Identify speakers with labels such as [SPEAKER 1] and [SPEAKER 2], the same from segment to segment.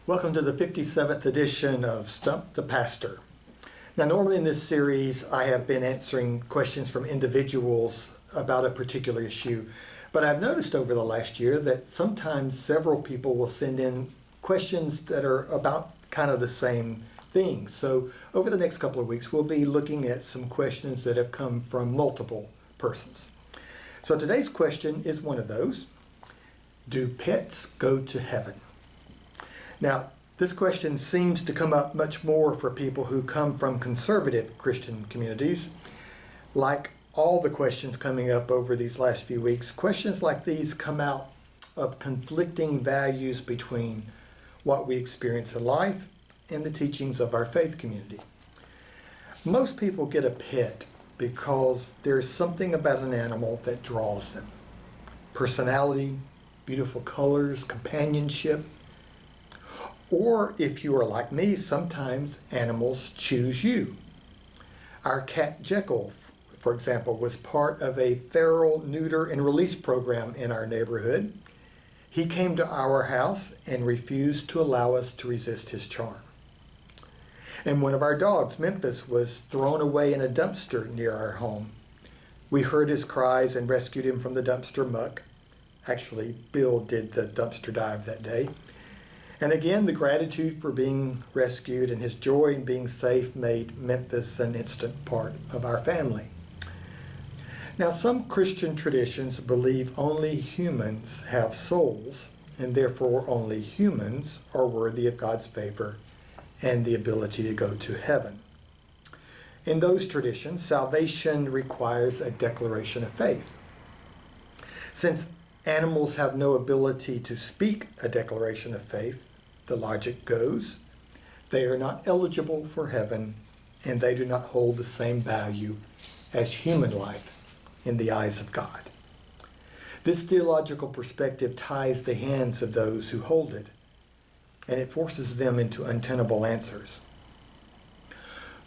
[SPEAKER 1] Welcome to the 57th edition of Stump the Pastor. Now, normally in this series, I have been answering questions from individuals about a particular issue, but I've noticed over the last year that sometimes several people will send in questions that are about kind of the same thing. So over the next couple of weeks, we'll be looking at some questions that have come from multiple persons. So today's question is one of those. Do pets go to heaven? Now, this question seems to come up much more for people who come from conservative Christian communities. Like all the questions coming up over these last few weeks, questions like these come out of conflicting values between what we experience in life and the teachings of our faith community. Most people get a pet because there's something about an animal that draws them. Personality, beautiful colors, companionship. Or if you are like me, sometimes animals choose you. Our cat Jekyll, for example, was part of a feral neuter and release program in our neighborhood. He came to our house and refused to allow us to resist his charm. And one of our dogs, Memphis, was thrown away in a dumpster near our home. We heard his cries and rescued him from the dumpster muck. Actually, Bill did the dumpster dive that day. And again, the gratitude for being rescued and his joy in being safe made Memphis an instant part of our family. Now, some Christian traditions believe only humans have souls, and therefore only humans are worthy of God's favor and the ability to go to heaven. In those traditions, salvation requires a declaration of faith. Since animals have no ability to speak a declaration of faith, the logic goes, they are not eligible for heaven and they do not hold the same value as human life in the eyes of God. This theological perspective ties the hands of those who hold it, and it forces them into untenable answers.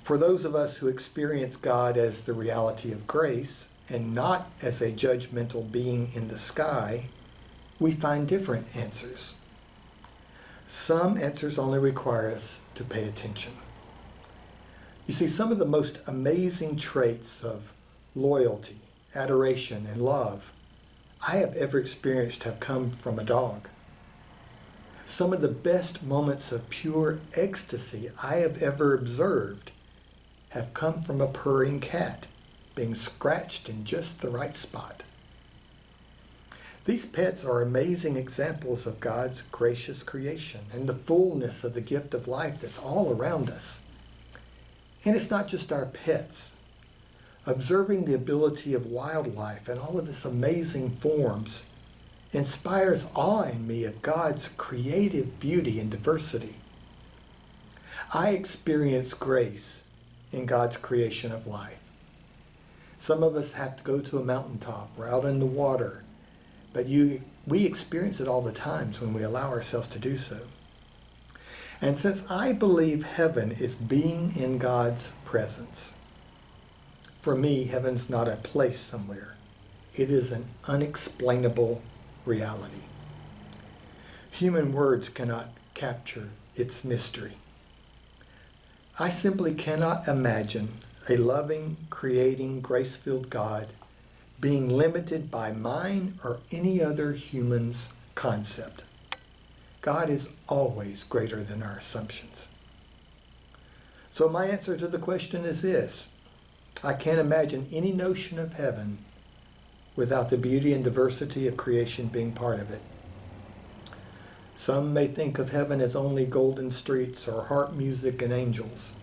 [SPEAKER 1] For those of us who experience God as the reality of grace and not as a judgmental being in the sky, we find different answers. Some answers only require us to pay attention. You see, some of the most amazing traits of loyalty, adoration, and love I have ever experienced have come from a dog. Some of the best moments of pure ecstasy I have ever observed have come from a purring cat being scratched in just the right spot. These pets are amazing examples of God's gracious creation and the fullness of the gift of life that's all around us. And it's not just our pets. Observing the ability of wildlife and all of its amazing forms inspires awe in me of God's creative beauty and diversity. I experience grace in God's creation of life. Some of us have to go to a mountaintop or out in the water, but we experience it all the times when we allow ourselves to do so. And since I believe heaven is being in God's presence, for me, heaven's not a place somewhere. It is an unexplainable reality. Human words cannot capture its mystery. I simply cannot imagine a loving, creating, grace-filled God being limited by mine or any other human's concept. God is always greater than our assumptions. So my answer to the question is this: I can't imagine any notion of heaven without the beauty and diversity of creation being part of it. Some may think of heaven as only golden streets or harp music and angels.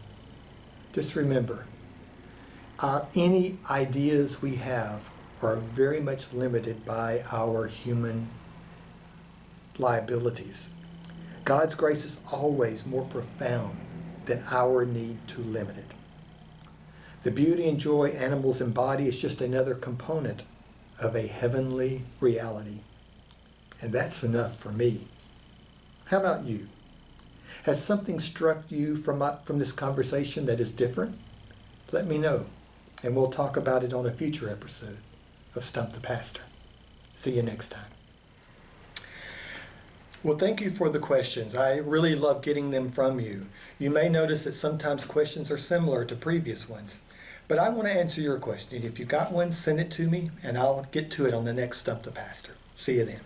[SPEAKER 1] Just remember, any ideas we have are very much limited by our human liabilities. God's grace is always more profound than our need to limit it. The beauty and joy animals embody is just another component of a heavenly reality. And that's enough for me. How about you? Has something struck you from this conversation that is different? Let me know, and we'll talk about it on a future episode of Stump the Pastor. See you next time. Well, thank you for the questions. I really love getting them from you. You may notice that sometimes questions are similar to previous ones, but I want to answer your question. If you got one, send it to me, and I'll get to it on the next Stump the Pastor. See you then.